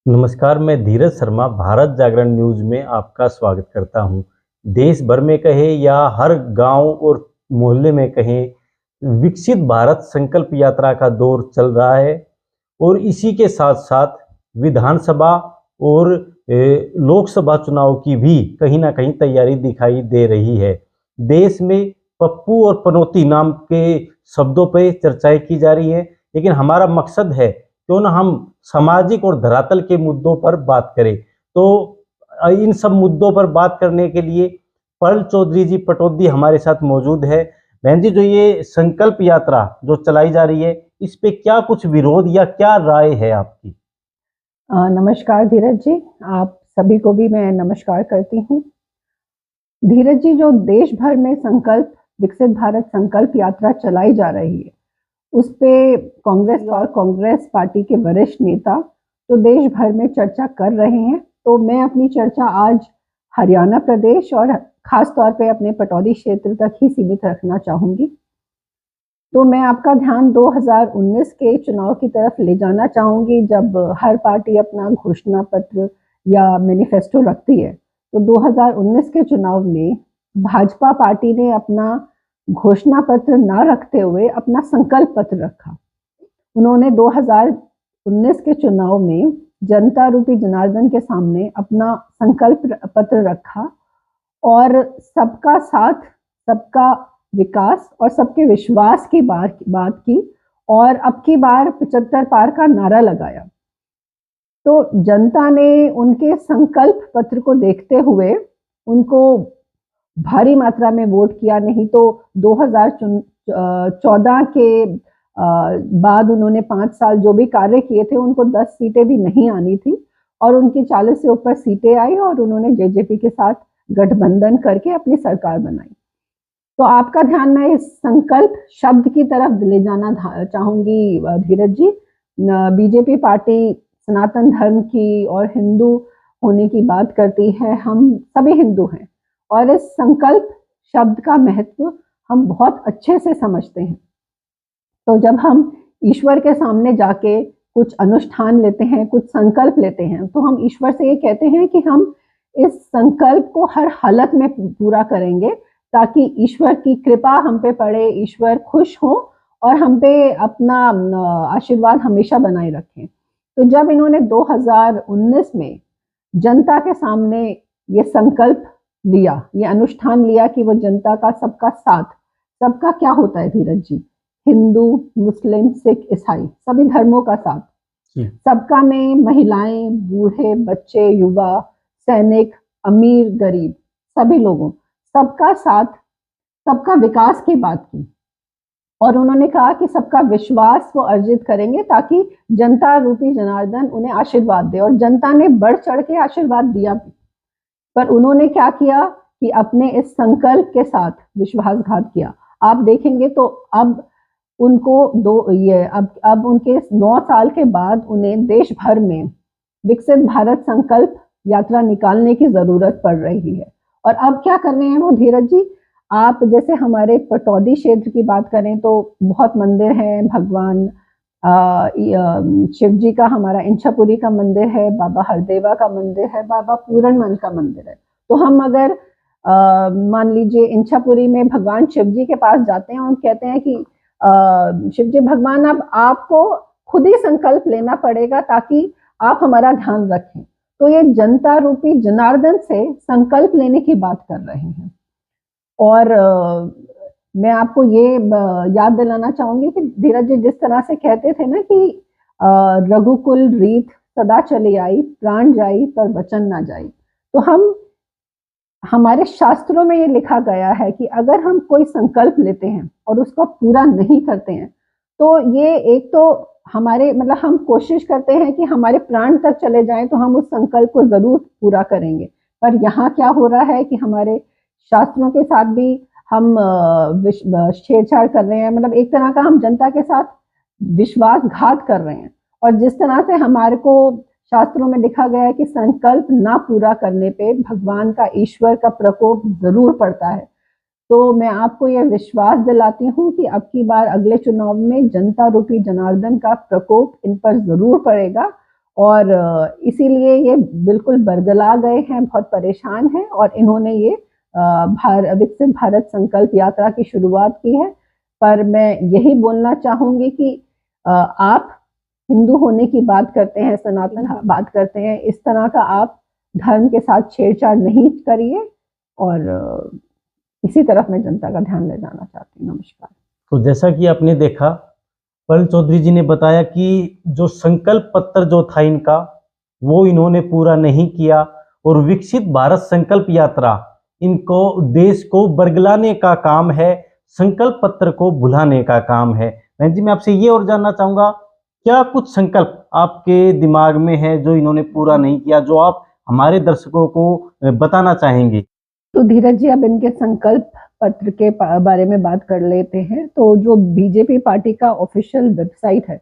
नमस्कार, मैं धीरज शर्मा भारत जागरण न्यूज़ में आपका स्वागत करता हूँ। देश भर में कहें या हर गांव और मोहल्ले में कहें, विकसित भारत संकल्प यात्रा का दौर चल रहा है और इसी के साथ-साथ विधानसभा और लोकसभा चुनाव की भी कहीं न कहीं तैयारी दिखाई दे रही है। देश में पप्पू और पनौती नाम के शब्दों पे चर्चाएँ की जा रही हैं, लेकिन हमारा मकसद है क्यों ना हम सामाजिक और धरातल के मुद्दों पर बात करें। तो इन सब मुद्दों पर बात करने के लिए पर्ल चौधरी जी पटौदी हमारे साथ मौजूद है। बहन जी, जो ये संकल्प यात्रा जो चलाई जा रही है, इस पे क्या कुछ विरोध या क्या राय है आपकी? नमस्कार धीरज जी, आप सभी को भी मैं नमस्कार करती हूँ। धीरज जी, जो देश भर में विकसित भारत संकल्प यात्रा चलाई जा रही है, उस पे कांग्रेस पार्टी के वरिष्ठ नेता तो देश भर में चर्चा कर रहे हैं। तो मैं अपनी चर्चा आज हरियाणा प्रदेश और खास तौर पे अपने पटौदी क्षेत्र तक ही सीमित रखना चाहूँगी। तो मैं आपका ध्यान 2019 के चुनाव की तरफ ले जाना चाहूँगी, जब हर पार्टी अपना घोषणा पत्र या मैनिफेस्टो रखती है। तो 2019 के चुनाव में भाजपा पार्टी ने अपना घोषणा पत्र ना रखते हुए अपना संकल्प पत्र रखा। उन्होंने 2019 के चुनाव में जनता रूपी जनार्दन के सामने अपना संकल्प पत्र रखा और सबका साथ, सबका विकास और सबके विश्वास की बात की और अब की बार 75 पार का नारा लगाया। तो जनता ने उनके संकल्प पत्र को देखते हुए उनको भारी मात्रा में वोट किया। नहीं तो 2014 के बाद उन्होंने 5 साल जो भी कार्य किए थे, उनको 10 सीटें भी नहीं आनी थी और उनकी 40 से ऊपर सीटें आई और उन्होंने जेजेपी के साथ गठबंधन करके अपनी सरकार बनाई। तो आपका ध्यान मैं इस संकल्प शब्द की तरफ ले जाना चाहूंगी धीरज जी। बीजेपी पार्टी सनातन धर्म की और हिंदू होने की बात करती है। हम सभी हिंदू हैं और इस संकल्प शब्द का महत्व हम बहुत अच्छे से समझते हैं। तो जब हम ईश्वर के सामने जाके कुछ अनुष्ठान लेते हैं, कुछ संकल्प लेते हैं, तो हम ईश्वर से ये कहते हैं कि हम इस संकल्प को हर हालत में पूरा करेंगे, ताकि ईश्वर की कृपा हम पे पड़े, ईश्वर खुश हो और हम पे अपना आशीर्वाद हमेशा बनाए रखें। तो जब इन्होंने 2019 में जनता के सामने ये संकल्प लिया, ये अनुष्ठान लिया कि वो जनता का सबका साथ, सबका क्या होता है धीरज जी, हिंदू, मुस्लिम, सिख, ईसाई, सभी धर्मों का साथ, सबका में महिलाएं, बूढ़े, बच्चे, युवा, सैनिक, अमीर, गरीब, सभी लोगों, सबका साथ, सबका विकास की बात की। और उन्होंने कहा कि सबका विश्वास वो अर्जित करेंगे ताकि जनता रूपी जनार्दन उन्हें आशीर्वाद दे। और जनता ने बढ़ चढ़ के आशीर्वाद दिया भी। पर उन्होंने क्या किया कि अपने इस संकल्प के साथ विश्वासघात किया। आप देखेंगे तो अब उनको अब उनके 9 साल के बाद उन्हें देश भर में विकसित भारत संकल्प यात्रा निकालने की जरूरत पड़ रही है। और अब क्या कर रहे हैं वो धीरज जी, आप जैसे हमारे पटौदी क्षेत्र की बात करें तो बहुत मंदिर हैं। भगवान शिव जी का हमारा इंछापुरी का मंदिर है, बाबा हरदेवा का मंदिर है, बाबा पूरनमल का मंदिर है। तो हम अगर मान लीजिए इंछापुरी में भगवान शिव जी के पास जाते हैं और कहते हैं कि शिव जी भगवान, अब आपको खुद ही संकल्प लेना पड़ेगा ताकि आप हमारा ध्यान रखें। तो ये जनता रूपी जनार्दन से संकल्प लेने की बात कर रहे हैं। और मैं आपको ये याद दिलाना चाहूंगी कि धीरज जी जिस तरह से कहते थे ना कि रघुकुल रीत सदा चली आई, प्राण जाई पर वचन ना जाई। तो हमारे शास्त्रों में ये लिखा गया है कि अगर हम कोई संकल्प लेते हैं और उसको पूरा नहीं करते हैं, तो ये एक तो हमारे मतलब हम कोशिश करते हैं कि हमारे प्राण तक चले जाएं तो हम उस संकल्प को जरूर पूरा करेंगे। पर यहाँ क्या हो रहा है कि हमारे शास्त्रों के साथ भी हम छेड़छाड़ कर रहे हैं। मतलब एक तरह का हम जनता के साथ विश्वासघात कर रहे हैं। और जिस तरह से हमारे को शास्त्रों में लिखा गया है कि संकल्प ना पूरा करने पे भगवान का, ईश्वर का प्रकोप जरूर पड़ता है। तो मैं आपको यह विश्वास दिलाती हूँ कि अब की बार अगले चुनाव में जनता रूपी जनार्दन का प्रकोप इन पर जरूर पड़ेगा और इसीलिए ये बिल्कुल बरगला गए हैं, बहुत परेशान हैं और इन्होंने ये विकसित भारत संकल्प यात्रा की शुरुआत की है। पर मैं यही बोलना चाहूंगी कि आप हिंदू होने की बात करते हैं, सनातन बात करते हैं, इस तरह का आप धर्म के साथ छेड़छाड़ नहीं करिए। और इसी तरफ मैं जनता का ध्यान ले जाना चाहती हूँ। नमस्कार। तो जैसा कि आपने देखा, पल चौधरी जी ने बताया कि जो संकल्प पत्र जो था इनका, वो इन्होंने पूरा नहीं किया और विकसित भारत संकल्प यात्रा इनको देश को बरगलाने का काम है, संकल्प पत्र को भुलाने का काम है। बहन जी, मैं आपसे ये और जानना चाहूंगा, क्या कुछ संकल्प आपके दिमाग में है जो इन्होंने पूरा नहीं किया, जो आप हमारे दर्शकों को बताना चाहेंगे? तो धीरज जी, अब इनके संकल्प पत्र के बारे में बात कर लेते हैं। तो जो बीजेपी पार्टी का ऑफिशियल वेबसाइट है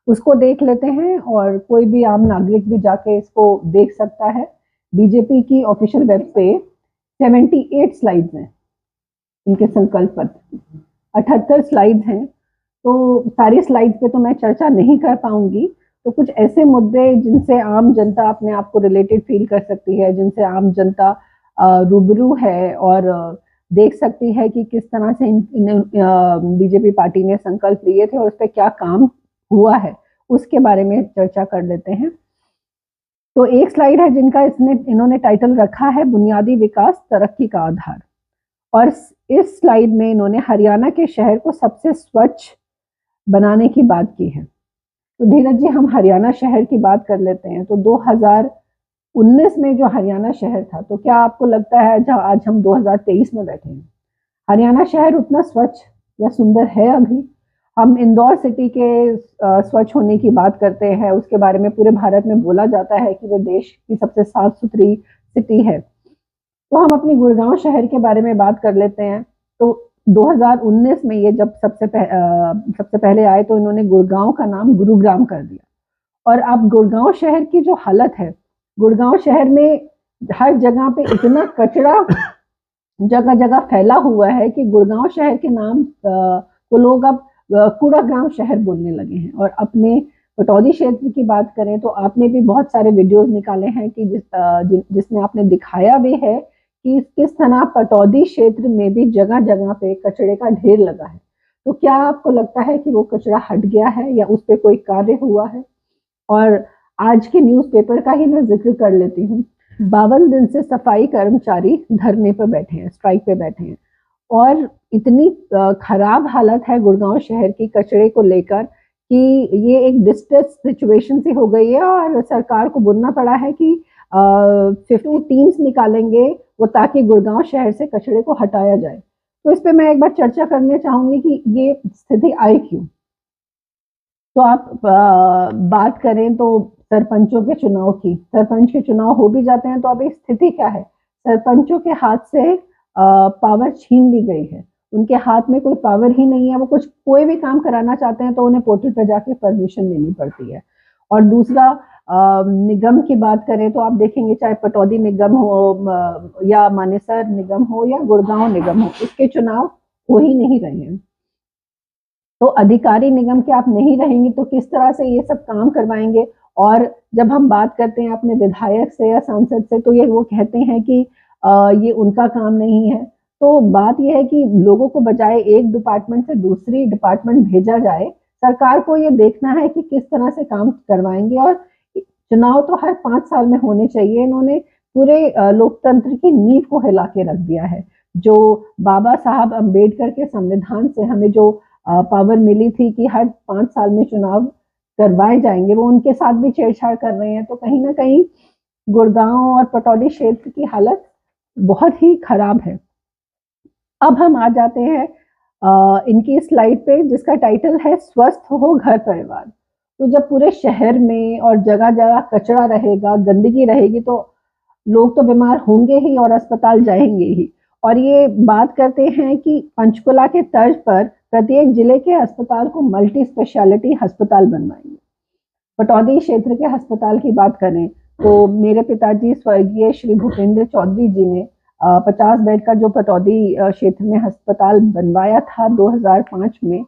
उसको देख लेते हैं और कोई भी आम नागरिक भी जाके इसको देख सकता है। बीजेपी की ऑफिशियल वेब पे 78 स्लाइड्स हैं इनके संकल्प पत्र, 78 स्लाइड्स हैं। तो सारी स्लाइड्स पे तो मैं चर्चा नहीं कर पाऊंगी। तो कुछ ऐसे मुद्दे जिनसे आम जनता अपने आप को रिलेटेड फील कर सकती है, जिनसे आम जनता रूबरू है और देख सकती है कि किस तरह से बीजेपी पार्टी ने संकल्प लिए थे और उस पर क्या काम हुआ है, उसके बारे में चर्चा कर लेते हैं। तो एक स्लाइड है जिनका इन्होंने टाइटल रखा है बुनियादी विकास तरक्की का आधार। और इस स्लाइड में इन्होंने हरियाणा के शहर को सबसे स्वच्छ बनाने की बात की है। तो धीरज जी, हम हरियाणा शहर की बात कर लेते हैं। तो 2019 में जो हरियाणा शहर था, तो क्या आपको लगता है आज हम 2023 में बैठे हैं, हरियाणा शहर उतना स्वच्छ या सुंदर है? अभी हम इंदौर सिटी के स्वच्छ होने की बात करते हैं, उसके बारे में पूरे भारत में बोला जाता है कि वो देश की सबसे साफ सुथरी सिटी है। तो हम अपनी गुड़गांव शहर के बारे में बात कर लेते हैं। तो 2019 में ये जब सबसे पहले आए तो इन्होंने गुड़गांव का नाम गुरुग्राम कर दिया। और अब गुड़गांव शहर की जो हालत है, गुड़गांव शहर में हर जगह पे इतना कचरा जगह जगह फैला हुआ है कि गुड़गांव शहर के नाम को लोग अब कूड़ाग्राम शहर बोलने लगे हैं। और अपने पटौदी क्षेत्र की बात करें तो आपने भी बहुत सारे वीडियोस निकाले हैं कि जिसमें आपने दिखाया भी है कि किस तरह पटौदी क्षेत्र में भी जगह जगह पे कचरे का ढेर लगा है। तो क्या आपको लगता है कि वो कचरा हट गया है या उस पर कोई कार्य हुआ है? और आज के न्यूज़पेपर का ही मैं जिक्र कर लेती हूँ। 52 दिन से सफाई कर्मचारी धरने पर बैठे हैं, स्ट्राइक पे बैठे हैं और इतनी खराब हालत है गुड़गांव शहर की कचरे को लेकर कि ये एक डिस्ट्रेस सिचुएशन सी हो गई है और सरकार को बोलना पड़ा है कि 50 टीम्स निकालेंगे वो ताकि गुड़गांव शहर से कचरे को हटाया जाए। तो इस पे मैं एक बार चर्चा करना चाहूंगी कि ये स्थिति आई क्यों। तो आप बात करें तो सरपंचों के चुनाव की, सरपंच के चुनाव हो भी जाते हैं तो अभी स्थिति क्या है, सरपंचों के हाथ से पावर छीन ली गई है। उनके हाथ में कोई पावर ही नहीं है। वो कोई भी काम कराना चाहते हैं तो उन्हें पोर्टल पर जाके परमिशन लेनी पड़ती है। और दूसरा, निगम की बात करें तो आप देखेंगे चाहे पटौदी निगम हो या मानेसर निगम हो या गुड़गांव निगम हो, इसके चुनाव हो ही नहीं रहे हैं। तो अधिकारी निगम के आप नहीं रहेंगे तो किस तरह से ये सब काम करवाएंगे? और जब हम बात करते हैं अपने विधायक से या सांसद से तो ये वो कहते हैं कि ये उनका काम नहीं है। तो बात यह है कि लोगों को बजाय एक डिपार्टमेंट से दूसरी डिपार्टमेंट भेजा जाए, सरकार को ये देखना है कि किस तरह से काम करवाएंगे। और चुनाव तो हर 5 साल में होने चाहिए। इन्होंने पूरे लोकतंत्र की नींव को हिला के रख दिया है। जो बाबा साहब अम्बेडकर के संविधान से हमें जो पावर मिली थी कि हर 5 साल में चुनाव करवाए जाएंगे, वो उनके साथ भी छेड़छाड़ कर रहे हैं। तो कहीं ना कहीं गुड़गांव और पटौदी क्षेत्र की हालत बहुत ही खराब है। अब हम आ जाते हैं इनकी स्लाइड पे जिसका टाइटल है स्वस्थ हो घर परिवार। तो जब पूरे शहर में और जगह जगह कचरा रहेगा, गंदगी रहेगी, तो लोग तो बीमार होंगे ही और अस्पताल जाएंगे ही। और ये बात करते हैं कि पंचकुला के तर्ज पर प्रत्येक जिले के अस्पताल को मल्टी स्पेशलिटी अस्पताल बनवाएंगे। पटौदी क्षेत्र के अस्पताल की बात करें तो मेरे पिताजी स्वर्गीय श्री भूपेंद्र चौधरी जी ने 50 बेड का जो पटौदी क्षेत्र में अस्पताल बनवाया था 2005 में,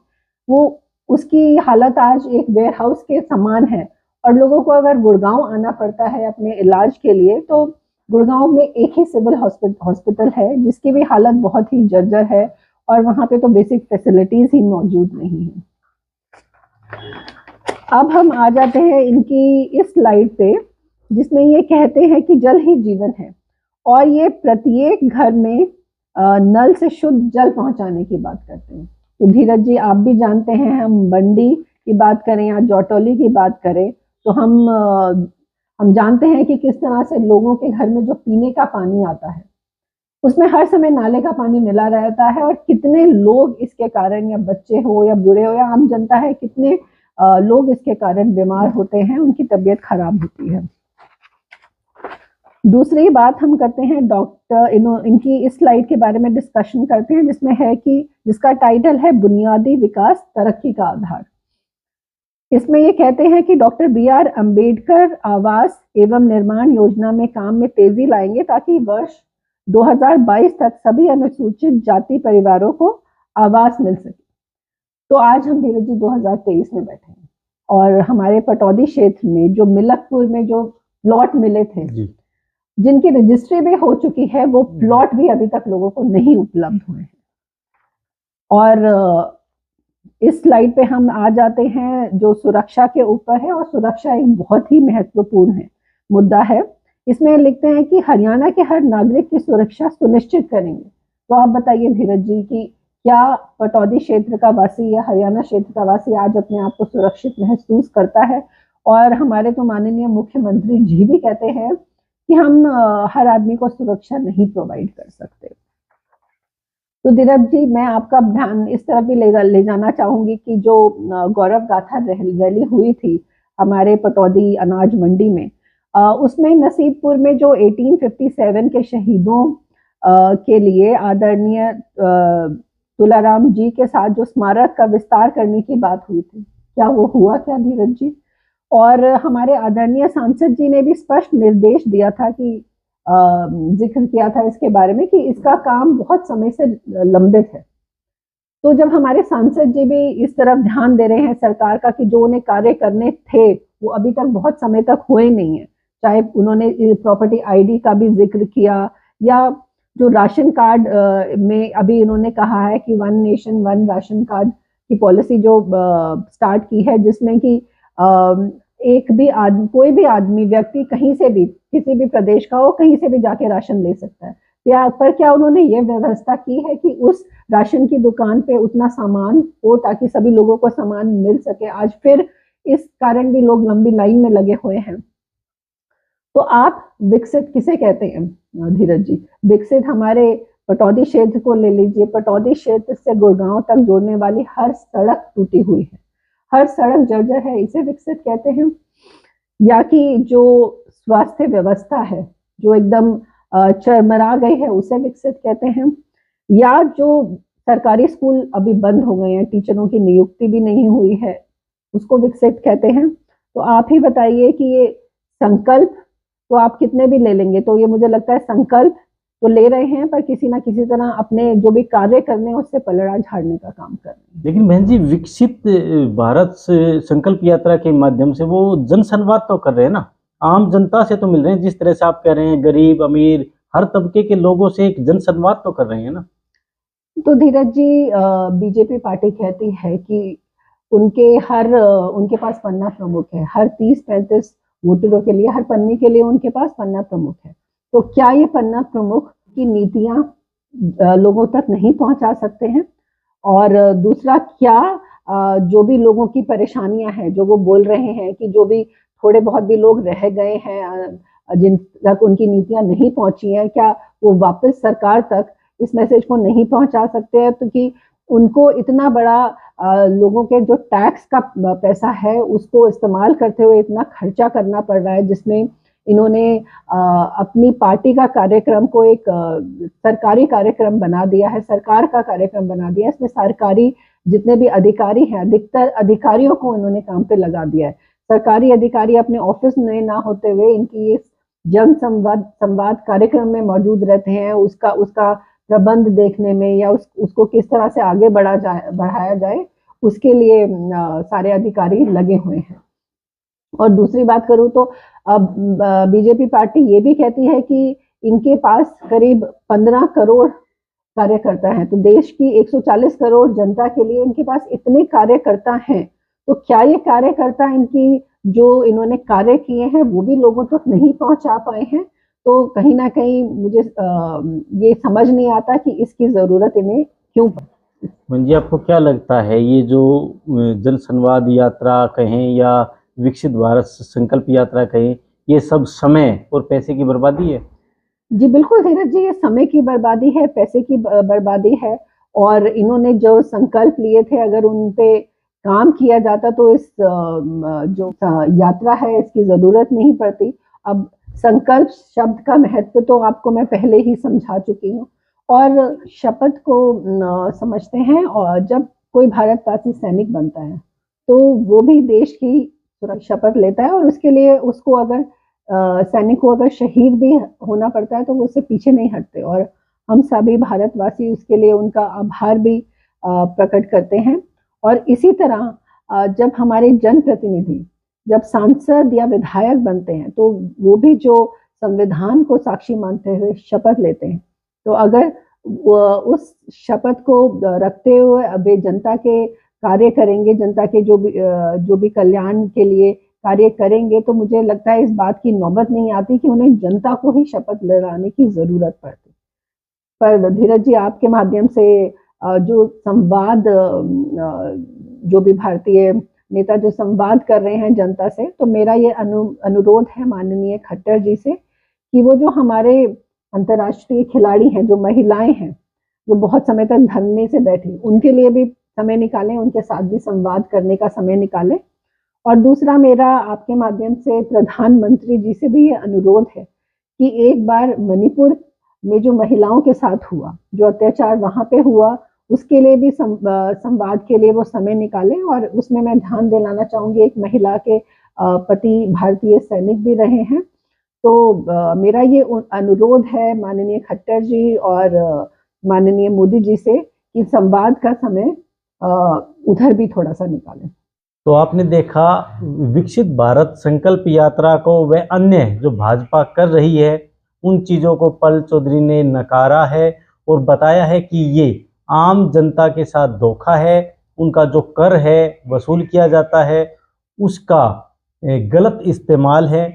वो उसकी हालत आज एक वेयर हाउस के समान है। और लोगों को अगर गुड़गांव आना पड़ता है अपने इलाज के लिए, तो गुड़गांव में एक ही सिविल हॉस्पिटल है जिसकी भी हालत बहुत ही जर्जर है, और वहाँ पे तो बेसिक फैसिलिटीज ही मौजूद नहीं है। अब हम आ जाते हैं इनकी इस स्लाइड पे, जिसमें ये कहते हैं कि जल ही जीवन है, और ये प्रत्येक घर में नल से शुद्ध जल पहुंचाने की बात करते हैं। तो धीरज जी, आप भी जानते हैं, हम मंडी की बात करें या जौटौली की बात करें, तो हम जानते हैं कि किस तरह से लोगों के घर में जो पीने का पानी आता है उसमें हर समय नाले का पानी मिला रहता है, और कितने लोग इसके कारण, या बच्चे हो या बूढ़े हो या आम जनता है, कितने लोग इसके कारण बीमार होते हैं, उनकी तबीयत खराब होती है। दूसरी बात हम करते हैं इनकी इस स्लाइड के बारे में डिस्कशन करते हैं, जिसमें है कि जिसका टाइटल है बुनियादी विकास तरक्की का आधार। इसमें ये कहते हैं कि डॉक्टर बी.आर. अंबेडकर आवास एवं निर्माण योजना में काम में तेजी लाएंगे ताकि वर्ष 2022 तक सभी अनुसूचित जाति परिवारों को आवास मिल सके। तो आज हम धीरज जी 2023 में बैठे हैं, और हमारे पटौदी क्षेत्र में जो मिलकपुर में जो प्लॉट मिले थे जिनकी रजिस्ट्री भी हो चुकी है, वो प्लॉट भी अभी तक लोगों को नहीं उपलब्ध हुए हैं। और इस स्लाइड पे हम आ जाते हैं जो सुरक्षा के ऊपर है, और सुरक्षा एक बहुत ही महत्वपूर्ण मुद्दा है। इसमें लिखते हैं कि हरियाणा के हर नागरिक की सुरक्षा सुनिश्चित करेंगे। तो आप बताइए धीरज जी कि क्या पटौदी क्षेत्र का वासी या हरियाणा क्षेत्र का वासी आज अपने आप को सुरक्षित महसूस करता है? और हमारे तो माननीय मुख्यमंत्री जी भी कहते हैं कि हम हर आदमी को सुरक्षा नहीं प्रोवाइड कर सकते। तो धीरज जी, मैं आपका ध्यान इस तरफ भी ले जाना चाहूंगी कि जो गौरव गाथा रैली हुई थी हमारे पटौदी अनाज मंडी में, उसमें नसीबपुर में जो 1857 के शहीदों के लिए आदरणीय तुलाराम जी के साथ जो स्मारक का विस्तार करने की बात हुई थी, क्या वो हुआ क्या धीरज जी? और हमारे आदरणीय सांसद जी ने भी स्पष्ट निर्देश दिया था कि जिक्र किया था इसके बारे में कि इसका काम बहुत समय से लंबित है। तो जब हमारे सांसद जी भी इस तरफ ध्यान दे रहे हैं सरकार का कि जो उन्हें कार्य करने थे वो अभी तक बहुत समय तक हुए नहीं है, चाहे उन्होंने प्रॉपर्टी आईडी का भी जिक्र किया, या जो राशन कार्ड में अभी इन्होंने कहा है कि 1 नेशन 1 राशन कार्ड की पॉलिसी जो स्टार्ट की है, जिसमें कि एक भी कोई भी आदमी व्यक्ति कहीं से भी किसी भी प्रदेश का हो, कहीं से भी जाके राशन ले सकता है। पर क्या उन्होंने ये व्यवस्था की है कि उस राशन की दुकान पे उतना सामान हो ताकि सभी लोगों को सामान मिल सके? आज फिर इस कारण भी लोग लंबी लाइन में लगे हुए हैं। तो आप विकसित किसे कहते हैं धीरज जी? विकसित हमारे पटौदी क्षेत्र को ले लीजिए। पटौदी क्षेत्र से गुड़गांव तक जोड़ने वाली हर सड़क टूटी हुई है, हर सड़क जर्जर है, इसे विकसित कहते हैं? या कि जो स्वास्थ्य व्यवस्था है जो एकदम चरमरा गई है, उसे विकसित कहते हैं? या जो सरकारी स्कूल अभी बंद हो गए हैं, टीचरों की नियुक्ति भी नहीं हुई है, उसको विकसित कहते हैं? तो आप ही बताइए कि ये संकल्प तो आप कितने भी ले लेंगे, तो ये मुझे लगता है संकल्प तो ले रहे हैं, पर किसी ना किसी तरह अपने जो भी कार्य करने हैं उससे पलड़ा झाड़ने का काम कर रहे हैं। लेकिन बहन जी, विकसित भारत से संकल्प यात्रा के माध्यम से वो जन संवाद तो कर रहे हैं ना, आम जनता से तो मिल रहे हैं। जिस तरह से आप कह रहे हैं गरीब अमीर हर तबके के लोगों से एक जन संवाद तो कर रहे हैं ना। तो धीरज जी, बीजेपी पार्टी कहती है कि उनके पास पन्ना प्रमुख है, हर 30-35 वोटरों के लिए, हर पन्ने के लिए उनके पास पन्ना प्रमुख है। तो क्या ये पन्ना प्रमुख की नीतियां लोगों तक नहीं पहुंचा सकते हैं? और दूसरा, क्या जो भी लोगों की परेशानियां हैं, जो वो बोल रहे हैं कि जो भी थोड़े बहुत भी लोग रह गए हैं जिन तक उनकी नीतियां नहीं पहुंची हैं, क्या वो वापस सरकार तक इस मैसेज को नहीं पहुंचा सकते हैं? तो कि उनको इतना बड़ा लोगों के जो टैक्स का पैसा है उसको इस्तेमाल करते हुए इतना खर्चा करना पड़ रहा है, जिसमें इन्होंने अपनी पार्टी का कार्यक्रम को एक सरकारी कार्यक्रम बना दिया है, सरकार का कार्यक्रम बना दिया है। इसमें सरकारी जितने भी अधिकारी हैं, अधिकतर अधिकारियों को इन्होंने काम पे लगा दिया है। सरकारी अधिकारी अपने ऑफिस में ना होते हुए इनकी इस जन संवाद कार्यक्रम में मौजूद रहते हैं, उसका प्रबंध देखने में, या उसको किस तरह से आगे बढ़ाया जाए उसके लिए सारे अधिकारी लगे हुए हैं। और दूसरी बात करूं तो अब बीजेपी पार्टी ये भी कहती है कि इनके पास करीब 15 करोड़ कार्यकर्ता हैं। तो देश की 140 करोड़ जनता के लिए इनके पास इतने कार्यकर्ता हैं, तो क्या ये कार्यकर्ता इनकी जो इन्होंने कार्य किए हैं वो भी लोगों तक नहीं पहुंचा पाए हैं? तो कहीं ना कहीं मुझे ये समझ नहीं आता कि इसकी जरूरत इन्हें क्यों पड़ी। जी, आपको क्या लगता है ये जो जन संवाद यात्रा कहें या विकसित भारत संकल्प यात्रा कहें, ये सब समय और पैसे की बर्बादी है? जी बिल्कुल धीरज जी, ये समय की बर्बादी है, पैसे की बर्बादी है। और इन्होंने जो संकल्प लिए थे अगर उन पे काम किया जाता तो इस जो यात्रा है इसकी जरूरत नहीं पड़ती। अब संकल्प शब्द का महत्व तो आपको मैं पहले ही समझा चुकी हूँ। और शपथ को समझते हैं, और जब कोई भारतवासी सैनिक बनता है तो वो भी देश की सुरक्षा शपथ लेता है, और उसके लिए उसको अगर सैनिक को अगर शहीद भी होना पड़ता है तो वो उससे पीछे नहीं हटते। और हम सभी भारतवासी उसके लिए उनका आभार भी प्रकट करते हैं। और इसी तरह जब हमारे जनप्रतिनिधि जब सांसद या विधायक बनते हैं तो वो भी जो संविधान को साक्षी मानते हुए शपथ लेते हैं, तो अगर उस शपथ को रखते हुए वे जनता के कार्य करेंगे, जनता के जो भी कल्याण के लिए कार्य करेंगे, तो मुझे लगता है इस बात की नौबत नहीं आती कि उन्हें जनता को ही शपथ दिलाने की जरूरत पड़ती। पर धीरज जी, आपके माध्यम से जो संवाद जो भी भारतीय नेता जो संवाद कर रहे हैं जनता से, तो मेरा ये अनुरोध है माननीय खट्टर जी से कि वो जो हमारे अंतर्राष्ट्रीय खिलाड़ी हैं, जो महिलाएं हैं, जो बहुत समय तक धरने से बैठी, उनके लिए भी समय निकालें, उनके साथ भी संवाद करने का समय निकालें। और दूसरा मेरा आपके माध्यम से प्रधानमंत्री जी से भी ये अनुरोध है कि एक बार मणिपुर में जो महिलाओं के साथ हुआ, जो अत्याचार वहां पे हुआ, उसके लिए भी संवाद के लिए वो समय निकालें। और उसमें मैं ध्यान दिलाना चाहूंगी, एक महिला के पति भारतीय सैनिक भी रहे हैं। तो मेरा ये अनुरोध है माननीय खट्टर जी और माननीय मोदी जी से कि संवाद का समय उधर भी थोड़ा सा निकालें। तो आपने देखा विकसित भारत संकल्प यात्रा को व अन्य जो भाजपा कर रही है उन चीज़ों को पल चौधरी ने नकारा है और बताया है कि ये आम जनता के साथ धोखा है, उनका जो कर है वसूल किया जाता है उसका गलत इस्तेमाल है।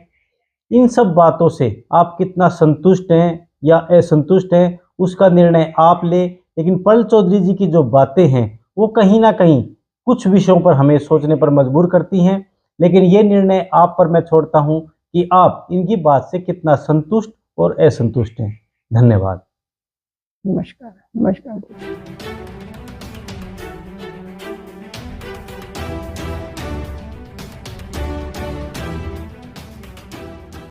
इन सब बातों से आप कितना संतुष्ट हैं या असंतुष्ट हैं उसका निर्णय आप ले, लेकिन पल चौधरी जी की जो बातें हैं वो कहीं ना कहीं कुछ विषयों पर हमें सोचने पर मजबूर करती हैं। लेकिन ये निर्णय आप पर मैं छोड़ता हूं कि आप इनकी बात से कितना संतुष्ट और असंतुष्ट हैं। धन्यवाद। नमस्कार। नमस्कार।